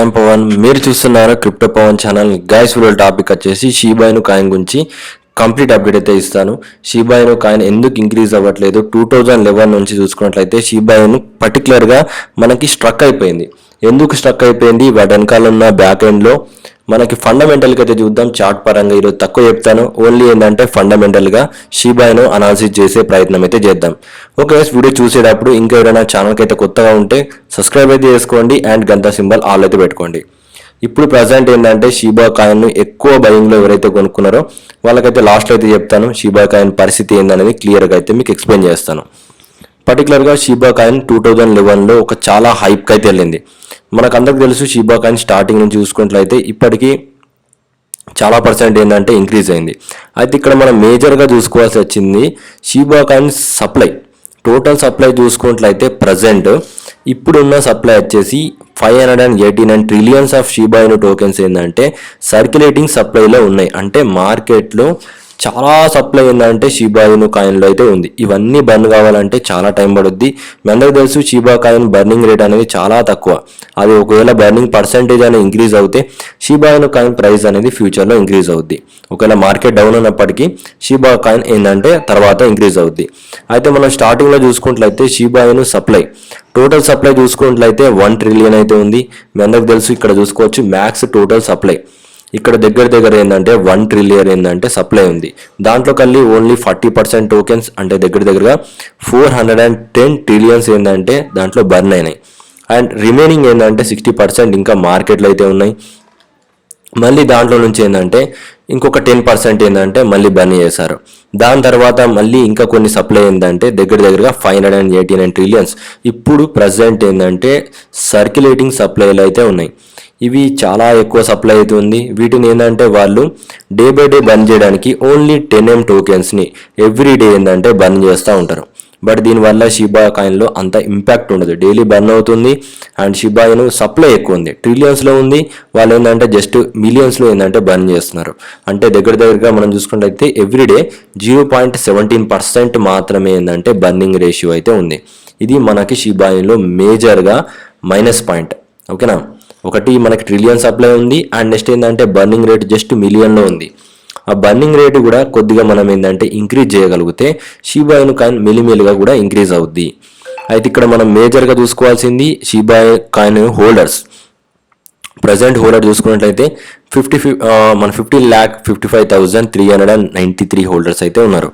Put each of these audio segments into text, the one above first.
I'm Pavan. మీరు చూస్తున్నారు crypto Pavan channel. Guys video topic వచ్చేసి షీబా ఇను కాయిన్ గురించి కంప్లీట్ అప్డేట్ అయితే ఇస్తాను. షీబా ఇను కాయిన్ ఎందుకు ఇంక్రీజ్ అవ్వట్లేదు, 2011 నుంచి చూసుకున్నట్లయితే షీబా ఇను పర్టికులర్గా మనకి స్ట్రక్ అయిపోయింది. ఎందుకు స్ట్రక్ అయిపోయింది, వాటి వెనకాల ఉన్న బ్యాక్ ఎండ్లో మనకి ఫండమెంటల్గా అయితే చూద్దాం. చార్ట్ పరంగా ఈరోజు తక్కువ చెప్తాను, ఓన్లీ ఏంటంటే ఫండమెంటల్గా షీబా ఇను అనాలిసిస్ చేసే ప్రయత్నం అయితే చేద్దాం. ఓకే, వీడియో చూసేటప్పుడు ఇంకా ఎవరైనా ఛానల్కి అయితే కొత్తగా ఉంటే సబ్స్క్రైబ్ అయితే చేసుకోండి అండ్ గంట సింబల్ ఆల్ అయితే పెట్టుకోండి. ఇప్పుడు ప్రజెంట్ ఏంటంటే షీబా కాయిన్ ఎక్కువ బయింగ్లో ఎవరైతే కొనుక్కున్నారో వాళ్ళకైతే లాస్ట్లో అయితే చెప్తాను షీబా కాయిన్ పరిస్థితి ఏందనేది క్లియర్గా అయితే మీకు ఎక్స్ప్లెయిన్ చేస్తాను. పర్టికులర్గా షీబా కాయిన్ 2011లో ఒక చాలా హైప్కి అయితే వెళ్ళింది. మనకు అందరికి తెలుసు షీబా కాయిన్ స్టార్టింగ్ నుంచి చూసుకున్నట్లయితే ఇప్పటికీ చాలా పర్సెంట్ ఏంటంటే ఇంక్రీజ్ అయింది. అయితే ఇక్కడ మనం మేజర్గా చూసుకోవాల్సి వచ్చింది Shiba coin supply. Total supply చూసుకున్నట్లయితే ప్రజెంట్ ఇప్పుడున్న సప్లై వచ్చేసి 589 trillions of Shiba Inu tokens ఏంటంటే సర్క్యులేటింగ్ సప్లైలో ఉన్నాయి. అంటే మార్కెట్లో చాలా సప్లై ఏంటంటే షీబా ఇను కాయిన్లో అయితే ఉంది. ఇవన్నీ బర్న్ కావాలంటే చాలా టైం పడుద్ది. మీ అందరికీ తెలుసు షీబా కాయిన్ బర్నింగ్ రేట్ అనేది చాలా తక్కువ. అది ఒకవేళ బర్నింగ్ పర్సంటేజ్ అనేది ఇంక్రీజ్ అవుతే షీబా ఇను కాయిన్ ప్రైస్ అనేది ఫ్యూచర్లో ఇంక్రీజ్ అవుద్ది. ఒకవేళ మార్కెట్ డౌన్ ఉన్నప్పటికీ షీబా కాయిన్ ఏంటంటే తర్వాత ఇంక్రీజ్ అవుద్ది. అయితే మనం స్టార్టింగ్లో చూసుకున్నట్లయితే షీబా ఇను సప్లై, టోటల్ సప్లై చూసుకున్నట్లయితే 1 ట్రిలియన్ అయితే ఉంది. మీ అందరికి తెలుసు, ఇక్కడ చూసుకోవచ్చు మ్యాక్స్ టోటల్ సప్లై ఇక్కడ దగ్గర ఏంటంటే 1 ట్రిలియన్ ఏంటంటే సప్లై ఉంది. దాంట్లో కలిసి ఓన్లీ 40% టోకెన్స్ అంటే దగ్గరగా 410 ట్రిలియన్స్ ఏంటంటే దాంట్లో బర్న్ అయినాయి. అండ్ రిమైనింగ్ ఏంటంటే 60% ఇంకా మార్కెట్లో అయితే ఉన్నాయి. మళ్ళీ దాంట్లో నుంచి ఏంటంటే ఇంకొక 10% ఏంటంటే మళ్ళీ బర్న్ చేశారు. దాని తర్వాత మళ్ళీ ఇంకా కొన్ని సప్లై ఏంటంటే దగ్గరగా 589 ట్రిలియన్స్ ఇప్పుడు ప్రజెంట్ ఏంటంటే సర్క్యులేటింగ్ సప్లైలు అయితే ఉన్నాయి. ఇవి చాలా ఎక్కువ సప్లై అవుతుంది. వీటిని ఏంటంటే వాళ్ళు డే బై డే బర్న్ చేయడానికి ఓన్లీ 10M టోకెన్స్ని ఎవ్రీ డే ఏంటంటే బర్న్ చేస్తూ ఉంటారు. బట్ దీనివల్ల షీబా కాయిన్లో అంత ఇంపాక్ట్ ఉండదు. డైలీ బర్న్ అవుతుంది అండ్ షీబా ఇను సప్లై ఎక్కువ ఉంది, ట్రిలియన్స్లో ఉంది. వాళ్ళు ఏంటంటే జస్ట్ మిలియన్స్లో ఏంటంటే బర్న్ చేస్తున్నారు. అంటే దగ్గరగా మనం చూసుకున్నట్లయితే ఎవ్రీడే 0.17% మాత్రమే ఏంటంటే బర్నింగ్ రేషియో అయితే ఉంది. ఇది మనకి షీబా ఇనులో మేజర్గా మైనస్ పాయింట్. ఓకేనా, ఒకటి మనకి ట్రిలియన్ సప్లై ఉంది అండ్ నెక్స్ట్ ఏంటంటే బర్నింగ్ రేట్ జస్ట్ మిలియన్లో ఉంది. ఆ బర్నింగ్ రేటు కూడా కొద్దిగా మనం ఏంటంటే ఇంక్రీజ్ చేయగలిగితే షీబా ఇను కాయిన్ మెల్లిమెల్లిగా కూడా ఇంక్రీజ్ అవుద్ది. అయితే ఇక్కడ మనం మేజర్గా చూసుకోవాల్సింది Shiba coin holders. Present holder చూసుకున్నట్లయితే 15,55,393 హోల్డర్స్ అయితే ఉన్నారు.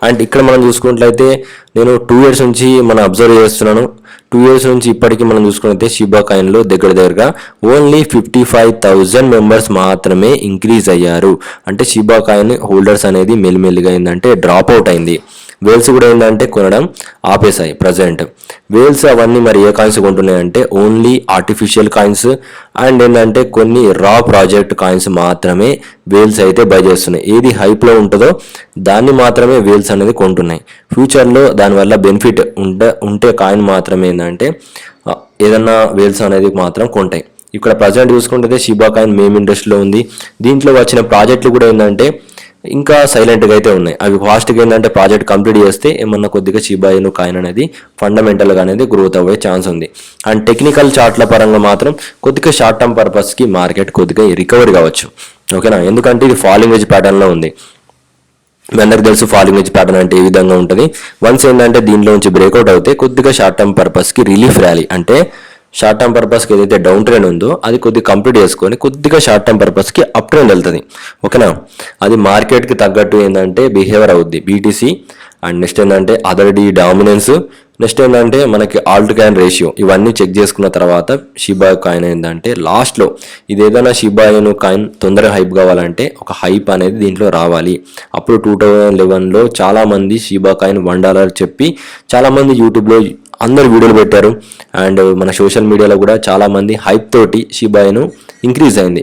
అండ్ ఇక్కడ మనం చూసుకున్నట్లయితే నేను 2 years నుంచి మనం అబ్జర్వ్ చేస్తున్నాను. 2 years నుంచి ఇప్పటికీ మనం చూసుకున్నట్లయితే షీబా కాయిన్లో దగ్గరగా ఓన్లీ 55,000 మెంబర్స్ మాత్రమే ఇంక్రీజ్ అయ్యారు. అంటే షీబా కాయిన్ హోల్డర్స్ అనేది మెల్లిమెల్లిగా ఏంటంటే డ్రాప్ అవుట్ అయింది. వేల్స్ కూడా ఏంటంటే కొనడం ఆపేశాయి. ప్రజెంట్ వేల్స్ అవన్నీ మరి ఏ కాయిన్స్ కొంటున్నాయంటే ఓన్లీ ఆర్టిఫిషియల్ కాయిన్స్ అండ్ ఏంటంటే కొన్ని రా ప్రాజెక్ట్ కాయిన్స్ మాత్రమే వేల్స్ అయితే బై చేస్తున్నాయి. ఏది హైప్లో ఉంటుందో దాన్ని మాత్రమే వేల్స్ అనేది కొంటున్నాయి. ఫ్యూచర్లో దానివల్ల బెనిఫిట్ ఉంటే కాయిన్ మాత్రమే ఏంటంటే ఏదన్నా వేల్స్ అనేది మాత్రం కొంటాయి. ఇక్కడ ప్రజెంట్ చూసుకుంటే షీబా కాయిన్ మేమ్ ఇండస్ట్రీలో ఉంది. దీంట్లో వచ్చిన ప్రాజెక్టులు కూడా ఏంటంటే ఇంకా సైలెంట్గా అయితే ఉన్నాయి. అవి ఫాస్ట్గా ఏంటంటే ప్రాజెక్ట్ కంప్లీట్ చేస్తే ఏమన్నా కొద్దిగా షీబా ఇను కాయిన్ అనేది ఫండమెంటల్గా అనేది గ్రోత్ అయ్యే ఛాన్స్ ఉంది. అండ్ టెక్నికల్ చార్ట్ల పరంగా మాత్రం కొద్దిగా షార్ట్ టర్మ్ పర్పస్కి మార్కెట్ కొద్దిగా రికవరీ కావచ్చు. ఓకేనా, ఎందుకంటే ఇది ఫాలింగ్ వెజ్ ప్యాటర్న్లో ఉంది. మీ అందరికి తెలుసు ఫాలింగ్ వెజ్ ప్యాటర్న్ అంటే ఏ విధంగా ఉంటుంది. వన్స్ ఏంటంటే దీనిలో నుంచి బ్రేక్అవుట్ అవుతే కొద్దిగా షార్ట్ టర్మ్ పర్పస్కి రిలీఫ్ ర్యాలీ, అంటే షార్ట్ టర్మ్ పర్పస్కి ఏదైతే డౌన్ ట్రెండ్ ఉందో అది కొద్దిగా కంప్లీట్ చేసుకొని కొద్దిగా షార్ట్ టర్మ్ పర్పస్కి అప్ ట్రెండ్ వెళ్తుంది. ఓకేనా, అది మార్కెట్కి తగ్గట్టు ఏంటంటే బిహేవియర్ అవుద్ది బీటీసీ. అండ్ నెక్స్ట్ ఏంటంటే అదర్ డి డామినెన్స్, నెక్స్ట్ ఏంటంటే మనకి ఆల్ట్ కాయిన్ రేషియో, ఇవన్నీ చెక్ చేసుకున్న తర్వాత షీబా కాయిన్ ఏంటంటే లాస్ట్లో ఇది ఏదైనా షీబా ఇను కాయిన్ తొందరగా హైప్ కావాలంటే ఒక హైప్ అనేది దీంట్లో రావాలి. అప్పుడు 2011లో చాలామంది షీబా కాయిన్ $1 చెప్పి చాలామంది యూట్యూబ్లో అందరు వీడియోలు పెట్టారు. అండ్ మన సోషల్ మీడియాలో కూడా చాలామంది హైప్ తోటి షీబా ఇను ఇంక్రీజ్ అయింది.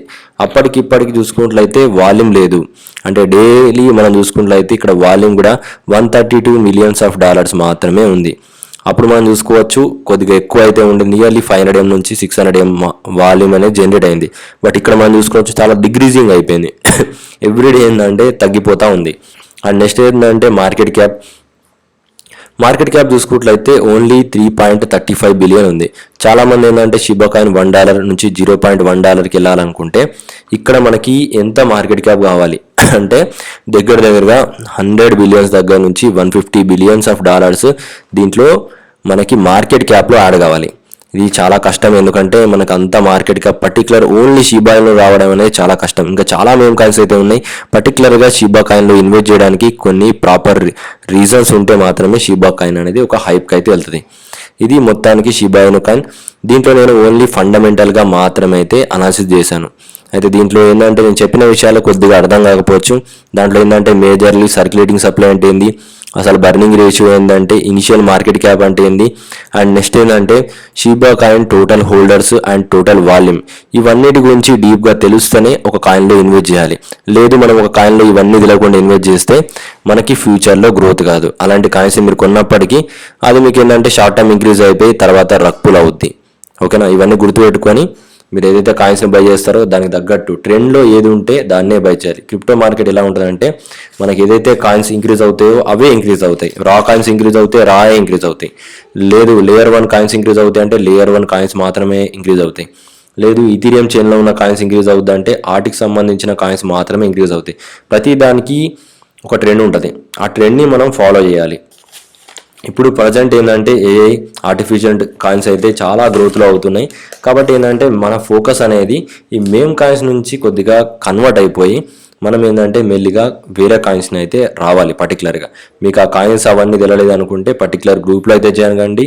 ఇప్పటికి చూసుకున్నట్లయితే వాల్యూమ్ లేదు. అంటే డైలీ మనం చూసుకున్నట్లయితే ఇక్కడ వాల్యూమ్ కూడా $132 మిలియన్స్ మాత్రమే ఉంది. అప్పుడు మనం చూసుకోవచ్చు కొద్దిగా ఎక్కువ అయితే ఉంది, నియర్లీ 500M నుంచి 600M వాల్యూమ్ అనేది జనరేట్ అయింది. బట్ ఇక్కడ మనం చూసుకోవచ్చు చాలా డిక్రీజింగ్ అయిపోయింది. ఎవ్రీడే ఏంటంటే తగ్గిపోతూ ఉంది. అండ్ నెక్స్ట్ ఏంటంటే మార్కెట్ క్యాప్ మార్కెట్ క్యాప్ చూసుకున్నట్లయితే ఓన్లీ 3.35 బిలియన్ ఉంది. చాలామంది ఏంటంటే షిబా కాయిన్ $1 నుంచి $0.1కి వెళ్ళాలనుకుంటే ఇక్కడ మనకి ఎంత మార్కెట్ క్యాప్ కావాలి అంటే దగ్గరగా 100 బిలియన్స్ దగ్గర నుంచి 150 బిలియన్స్ ఆఫ్ డాలర్స్ దీంట్లో మనకి మార్కెట్ క్యాప్లో యాడ్ కావాలి. ఇది చాలా కష్టం, ఎందుకంటే మనకు అంత మార్కెట్ క్యాప్ పర్టికులర్ ఓన్లీ షిబాలో రావడం అనేది చాలా కష్టం. ఇంకా చాలా మేమ్ కాయిన్స్ అయితే ఉన్నాయి. పర్టికులర్గా షిబా కాయిన్లో ఇన్వెస్ట్ చేయడానికి కొన్ని ప్రాపర్ రీజన్స్ ఉంటే మాత్రమే షిబా కాయిన్ అనేది ఒక హైప్కి అయితే వెళ్తుంది. ఇది మొత్తానికి షిబా ఇను కాయిన్. దీంట్లో నేను ఓన్లీ ఫండమెంటల్గా మాత్రమే అయితే అనాలిసిస్ చేశాను. అయితే దీంట్లో ఏంటంటే నేను చెప్పిన విషయాలు కొద్దిగా అర్థం కాకపోవచ్చు. దాంట్లో ఏంటంటే మేజర్లీ సర్క్యులేటింగ్ సప్లై అంటే ఏంది, అసలు బర్నింగ్ రేషియో ఏంటంటే, ఇనిషియల్ మార్కెట్ క్యాప్ అంటే ఏంది, అండ్ నెక్స్ట్ ఏంటంటే Shiba coin total holders and total volume, ఇవన్నిటి గురించి డీప్గా తెలుస్తేనే ఒక కాయిన్లో ఇన్వెస్ట్ చేయాలి. లేదు మనం ఒక కాయిన్లో ఇవన్నీ తెలియకుండా ఇన్వెస్ట్ చేస్తే మనకి ఫ్యూచర్లో గ్రోత్ కాదు. అలాంటి కాయిన్స్ మీరు కొన్నప్పటికీ అది మీకు ఏంటంటే షార్ట్ టర్మ్ ఇంక్రీజ్ అయిపోయి తర్వాత రక్కులు అవుద్ది. ఓకేనా, ఇవన్నీ గుర్తుపెట్టుకొని మీరు ఏదైతే కాయిన్స్ని బై చేస్తారో దానికి తగ్గట్టు ట్రెండ్లో ఏది ఉంటే దాన్నే బై చేయాలి. క్రిప్టో మార్కెట్ ఎలా ఉంటుందంటే మనకి ఏదైతే కాయిన్స్ ఇంక్రీజ్ అవుతాయో అవే ఇంక్రీజ్ అవుతాయి. రా కాయిన్స్ ఇంక్రీజ్ అవుతాయి, రాయే ఇంక్రీజ్ అవుతాయి. లేదు లేయర్ 1 కాయిన్స్ ఇంక్రీజ్ అవుతాయి అంటే లేయర్ 1 కాయిన్స్ మాత్రమే ఇంక్రీజ్ అవుతాయి. లేదు ఇథీరియం చైన్లో ఉన్న కాయిన్స్ ఇంక్రీజ్ అవుద్ది అంటే వాటికి సంబంధించిన కాయిన్స్ మాత్రమే ఇంక్రీజ్ అవుతాయి. ప్రతి దానికి ఒక ట్రెండ్ ఉంటుంది, ఆ ట్రెండ్ని మనం ఫాలో చేయాలి. ఇప్పుడు ప్రజెంట్ ఏంటంటే ఏఐ ఆర్టిఫిషియల్ కాయిన్స్ అయితే చాలా గ్రోత్లో అవుతున్నాయి. కాబట్టి ఏంటంటే మన ఫోకస్ అనేది ఈ మేమ్ కాయిన్స్ నుంచి కొద్దిగా కన్వర్ట్ అయిపోయి మనం ఏంటంటే మెల్లిగా వేరే కాయిన్స్ని అయితే రావాలి. పర్టికులర్గా మీకు ఆ కాయిన్స్ అవన్నీ తెలియలేదు అనుకుంటే పర్టికులర్ గ్రూప్లో అయితే చేయండి.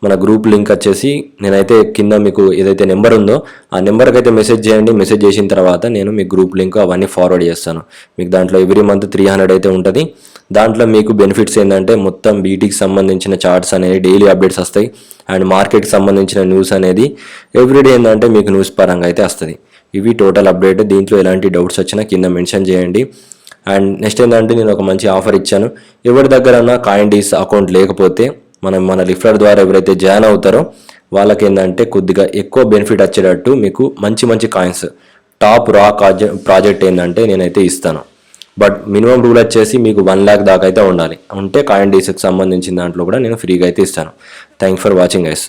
మన గ్రూప్ లింక్ వచ్చేసి నేనైతే కింద మీకు ఏదైతే నెంబర్ ఉందో ఆ నెంబర్కి అయితే మెసేజ్ చేయండి. మెసేజ్ చేసిన తర్వాత నేను మీ గ్రూప్ లింక్ అవన్నీ ఫార్వర్డ్ చేస్తాను. మీకు దాంట్లో ఎవ్రీ మంత్ 300 అయితే ఉంటుంది. దాంట్లో మీకు బెనిఫిట్స్ ఏంటంటే మొత్తం బీటీకి సంబంధించిన చార్ట్స్ అనేది డైలీ అప్డేట్స్ వస్తాయి. అండ్ మార్కెట్కి సంబంధించిన న్యూస్ అనేది ఎవ్రీడే ఏంటంటే మీకు న్యూస్ పరంగా అయితే వస్తుంది. ఇవి టోటల్ అప్డేట్. దీంట్లో ఎలాంటి డౌట్స్ వచ్చినా కింద మెన్షన్ చేయండి. అండ్ నెక్స్ట్ ఏంటంటే నేను ఒక మంచి ఆఫర్ ఇచ్చాను. ఎవరి దగ్గర కాయిన్ డీస్ అకౌంట్ లేకపోతే మన లిఫ్టర్ ద్వారా ఎవరైతే జాయిన్ అవుతారో వాళ్ళకి ఏంటంటే కొద్దిగా ఎక్కువ బెనిఫిట్ వచ్చేటట్టు మీకు మంచి కాయిన్స్ టాప్ రా ప్రాజెక్ట్ ఏంటంటే నేనైతే ఇస్తాను. బట్ మినిమం రూల్ వచ్చేసి మీకు 1 lakh దాకా అయితే ఉండాలి. ఉంటే కాయిన్ డీస్కి సంబంధించిన దాంట్లో కూడా నేను ఫ్రీగా అయితే ఇస్తాను. Thank for watching guys.